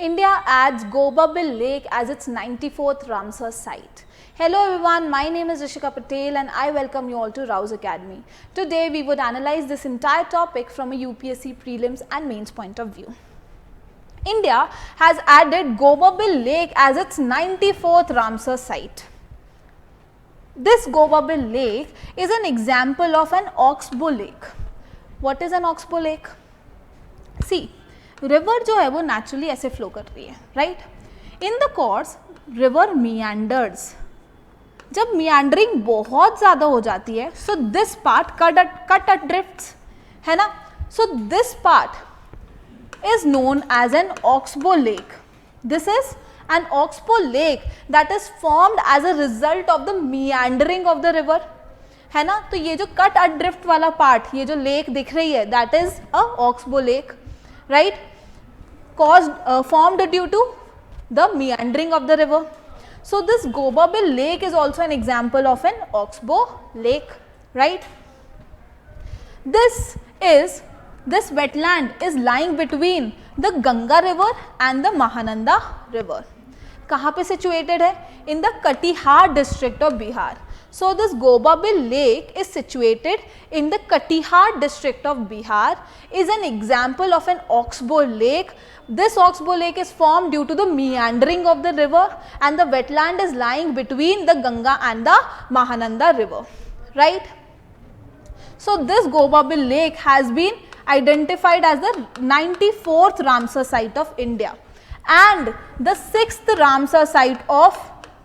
India adds Gobabil Lake as its 94th Ramsar site. Hello everyone, my name is Rishika Patel and I welcome you all to Rouse Academy. Today we would analyze this entire topic from a UPSC prelims and mains point of view. India has added Gobabil Lake as its 94th Ramsar site. This Gobabil Lake is an example of an oxbow lake. What is an oxbow lake? See, river जो है वो naturally ऐसे flow कर रही है, right. In the course river meanders. जब meandering बहुत ज़्यादा हो जाती है, so this part cut at drifts, है ना. So this part is known as an oxbow lake. This is an oxbow lake that is formed as a result of the meandering of the river, है ना. तो ये जो cut at drift वाला part, ये जो लेक दिख रही है, that is a oxbow lake, right, formed due to the meandering of the river. So this Gobabil Lake is also an example of an oxbow lake, right. This wetland is lying between the Ganga river and the Mahananda river. कहाँ पे situated है? In the Katihar district of Bihar. So this Gobabil Lake is situated in the Katihar district of Bihar, is an example of an oxbow lake. This oxbow lake is formed due to the meandering of the river and the wetland is lying between the Ganga and the Mahananda river, right. So this Gobabil Lake has been identified as the 94th Ramsar site of India and the 6th Ramsar site of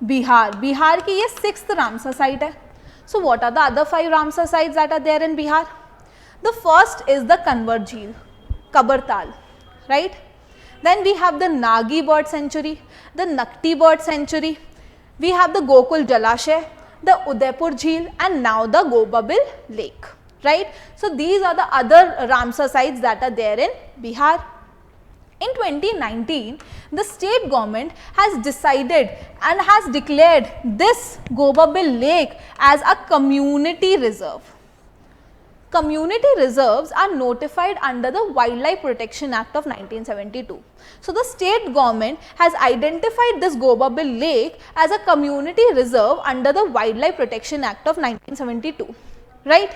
Bihar. Bihar की ये 6th Ramsar site है. So what are the other 5 Ramsar sites that are there in Bihar? The first is the Kanwar Jheel, Kabartal, right. Then we have the Nagi bird sanctuary, the Nakti bird sanctuary, we have the Gokul Jalashay, the Udaipur Jheel and now the Gobabil Lake, right. So these are the other Ramsar sites that are there in Bihar. In 2019, the state government has decided and has declared this Gobabil Lake as a community reserve. Community reserves are notified under the Wildlife Protection Act of 1972. So the state government has identified this Gobabil Lake as a community reserve under the Wildlife Protection Act of 1972, right.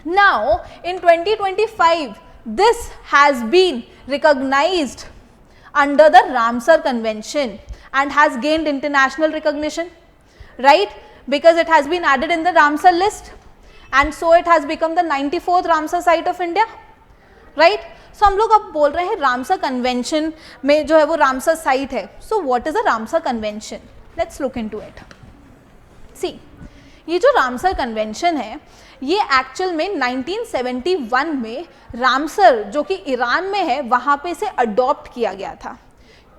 Now in 2025, this has been recognized under the Ramsar Convention and has gained international recognition, right, because it has been added in the Ramsar list and so it has become the 94th Ramsar site of India, right. So हम लोग अब बोल रहे हैं Ramsar Convention में जो है वो Ramsar site है. So what is a Ramsar Convention? Let's look into it. See, ये जो रामसर कन्वेंशन है ये एक्चुअल में 1971 में रामसर जो कि ईरान में है वहाँ पे से अडॉप्ट किया गया था.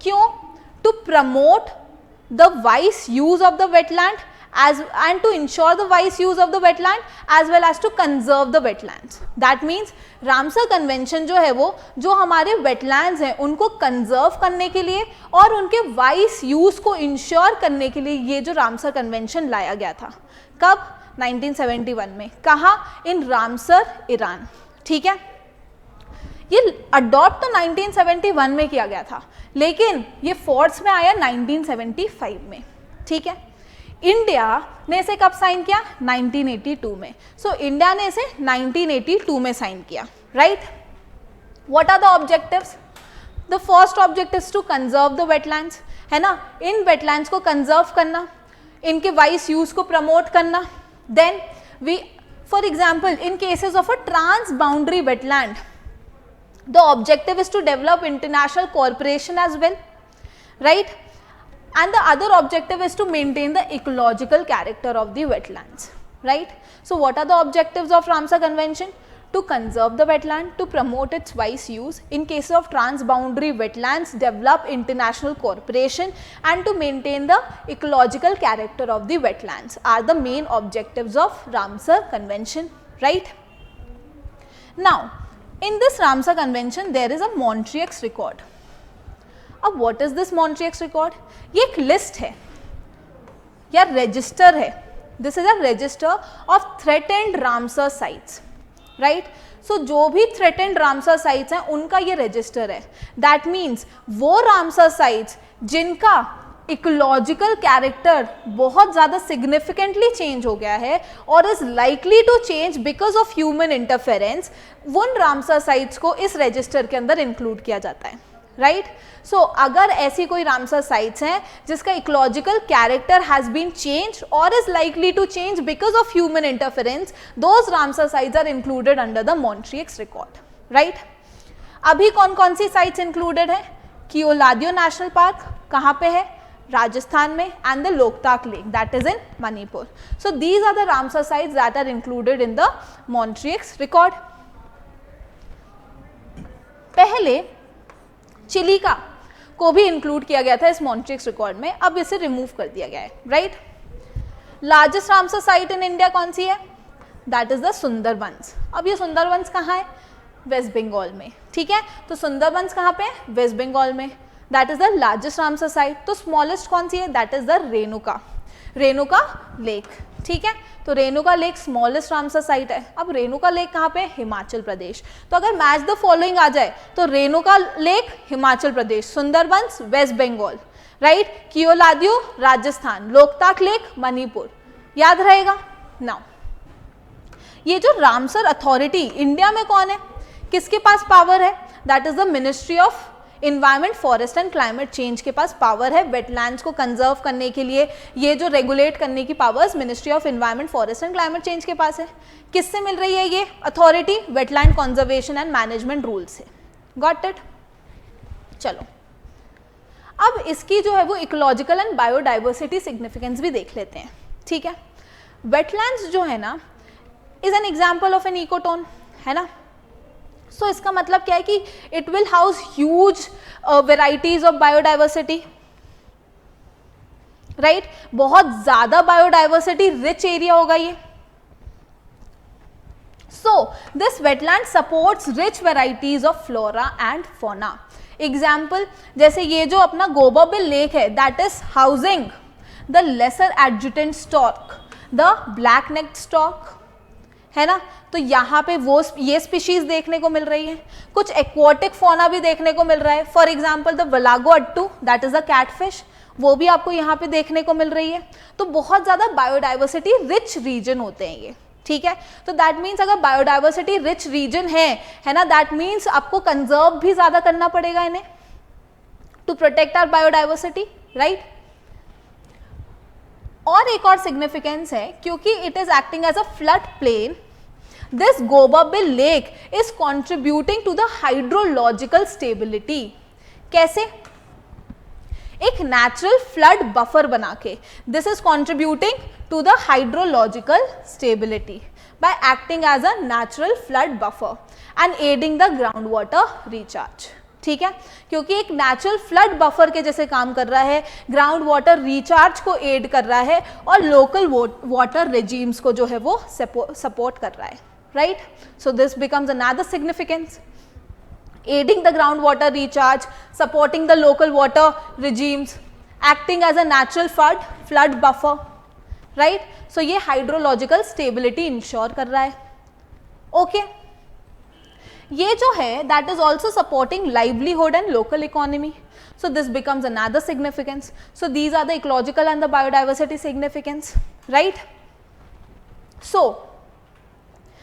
क्यों? To promote the wise use of the wetland and to ensure the wise use of the wetland as well as to conserve the wetlands. That means Ramsar convention जो है वो जो हमारे wetlands हैं उनको conserve करने के लिए और उनके wise use को ensure करने के लिए ये जो रामसर कन्वेंशन लाया गया था. कब? 1971 में. कहाँ? इन रामसर, ईरान. ठीक है. ये अडॉप्ट तो 1971 में किया गया था लेकिन ये फोर्स में आया 1975 में. ठीक है. इंडिया ने इसे कब साइन किया? 1982 में. सो इंडिया ने इसे 1982 में साइन किया, right. What are the objectives? The first objective to conserve the wetlands, है ना. इन वेटलैंड्स को कंजर्व करना, इनके वाइस यूज को प्रमोट करना. Then we for example in cases of a trans boundary wetland the objective is to develop international corporation as well, right. And the other objective is to maintain the ecological character of the wetlands, right. So what are the objectives of Ramsar Convention? To conserve the wetland, to promote its wise use, in case of transboundary wetlands develop international cooperation and to maintain the ecological character of the wetlands are the main objectives of Ramsar Convention, right. Now in this Ramsar Convention there is a Montreux record. अब what is this Montreux record? ये एक list है या register है. This is a register of threatened Ramsar sites, right. So जो भी threatened Ramsar sites हैं उनका ये रजिस्टर है. दैट मीन्स वो रामसर साइट्स जिनका इकोलॉजिकल कैरेक्टर बहुत ज़्यादा सिग्निफिकेंटली चेंज हो गया है और is likely to change because of human interference, उन रामसर साइट्स को इस रजिस्टर के अंदर इंक्लूड किया जाता है. राइट. सो अगर ऐसी कोई रामसर साइट्स हैं जिसका ecological character has been change और is likely to change because of human interference, those Ramsar sites are included under the Montreux record. Right. अभी कौन कौन सी साइट्स इंक्लूडेड है? कियोलादियो नेशनल पार्क कहाँ पे है? राजस्थान में, and the Loktak lake that is in Manipur. So these are the Ramsar sites that are included in the Montreux record. पहले चिलिका को भी इंक्लूड किया गया था इस मॉन्ट्रियक्स रिकॉर्ड में, अब इसे रिमूव कर दिया गया है. Right. Largest Ramsar site in India कौन सी है? That is the Sundarbans. अब ये सुंदरबंस कहाँ है? वेस्ट बंगाल में. ठीक है, तो सुंदरबंस कहाँ पे है? वेस्ट बंगाल में. That is the largest Ramsar site. तो स्मॉलेस्ट कौन सी है? That is the Renuka, Renuka lake. ठीक है, तो Renuka lake smallest Ramsar site है. अब रेणुका लेक कहाँ पे? हिमाचल प्रदेश. तो अगर मैच द फॉलोइंग आ जाए तो Renuka lake Himachal Pradesh, Sundarbans West Bengal, right, Keoladeo Rajasthan, Loktak lake Manipur. याद रहेगा. नाउ ये जो रामसर अथॉरिटी इंडिया में कौन है, किसके पास पावर है? That is the ministry of environment, forest and climate change के पास पावर है. वेटलैंड्स को कंजर्व करने के लिए ये जो रेगुलेट करने की powers ministry of environment, forest and climate change के पास है. किससे मिल रही है ये authority? Wetland conservation and management rule से. Got it. चलो अब इसकी जो है वो इकोलॉजिकल एंड बायोडाइवर्सिटी सिग्निफिकेंस भी देख लेते हैं. ठीक है, वेटलैंड्स जो है ना is an example of an ecotone, है ना. सो इसका मतलब क्या है कि it will house huge varieties of biodiversity. Right, बहुत ज्यादा बायोडाइवर्सिटी रिच एरिया होगा ये. So this wetland supports rich varieties of flora and fauna. Example जैसे ये जो अपना गोबाबिल लेक है that is housing the lesser adjutant stork, the black necked stork, है ना. तो यहाँ पे वो ये स्पीशीज देखने को मिल रही है. कुछ एक्वाटिक फौना भी देखने को मिल रहा है. For example the wallago attu that is a catfish, वो भी आपको यहाँ पे देखने को मिल रही है. तो बहुत ज़्यादा बायोडाइवर्सिटी रिच रीजन होते हैं ये. ठीक है, तो दैट मीन्स अगर बायोडाइवर्सिटी रिच रीजन है ना, दैट मीन्स आपको कंजर्व भी ज़्यादा करना पड़ेगा इन्हें to protect our biodiversity. Right. और एक और सिग्निफिकेंस है क्योंकि it is acting as a flood plain, this Gobabil lake is contributing to the hydrological stability. कैसे? एक नेचुरल फ्लड बफर बना के this is contributing to the hydrological stability by acting as a natural flood buffer and aiding the groundwater recharge. ठीक है, क्योंकि एक natural flood buffer के जैसे काम कर रहा है, ग्राउंड वाटर रिचार्ज को एड कर रहा है और लोकल वाटर रेजिम्स को जो है वो सपोर्ट कर रहा है. Right. So this becomes another significance, aiding the groundwater recharge, supporting the local water regimes, acting as a natural flood buffer, right? So ये hydrological stability ensure कर रहा है. Okay. ये जो है that is also supporting livelihood and local economy. So this becomes another significance. So these are the ecological and the biodiversity significance, right? So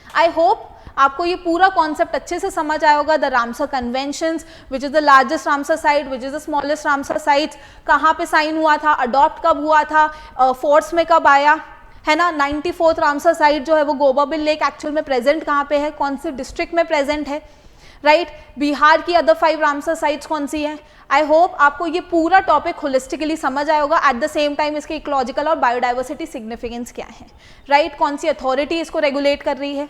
I hope आपको ये पूरा कॉन्सेप्ट अच्छे से समझ आया होगा. The Ramsar conventions, which is the largest Ramsar site, which is the smallest Ramsar site, कहाँ पे साइन हुआ था, अडॉप्ट कब हुआ था, फोर्स में कब आया, है ना. 94th रामसर साइट जो है वो गोबाबिल लेक एक्चुअल में प्रेजेंट कहाँ पे है, कौन से डिस्ट्रिक्ट में प्रेजेंट है, राइट. बिहार की अदर 5 रामसर साइट्स कौन सी हैं. आई होप आपको ये पूरा टॉपिक होलिस्टिकली समझ आया होगा. एट द सेम टाइम इसके इकोलॉजिकल और बायोडाइवर्सिटी सिग्निफिकेंस क्या है, राइट. कौन सी अथॉरिटी इसको रेगुलेट कर रही है.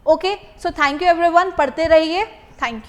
Okay, so thank you everyone, पढ़ते रहिए. Thank you.